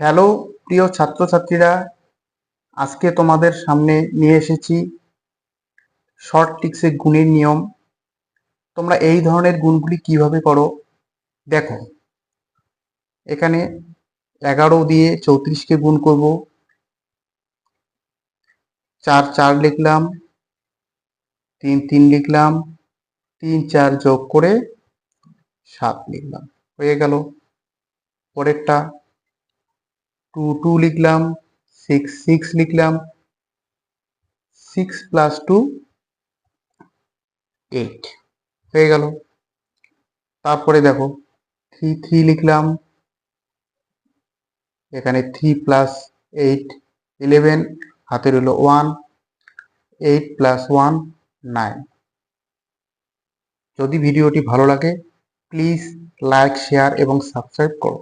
Hello প্রিয় ছাত্রছাত্রীরা, আজকে তোমাদের সামনে নিয়ে এসেছি শর্ট ট্রিক্সে গুণের নিয়ম। তোমরা এই ধরনের গুণগুলি কিভাবে করো দেখো। এখানে 11 দিয়ে 34কে গুণ করব। 4 4 লিখলাম, 3 3 লিখলাম, 3 4 যোগ করে 7 লিখলাম, হয়ে গেল। পরেরটা 2 2 লিখলাম, 6 6 লিখলাম, 6 প্লাস 2 8 হয়ে গেল। তারপরে দেখো 3 3 লিখলাম, এখানে 3 প্লাস 8 11, হাতে রইল 1, 8 প্লাস 1 9। যদি ভিডিওটি ভালো লাগে প্লিজ লাইক, শেয়ার এবং সাবস্ক্রাইব করো।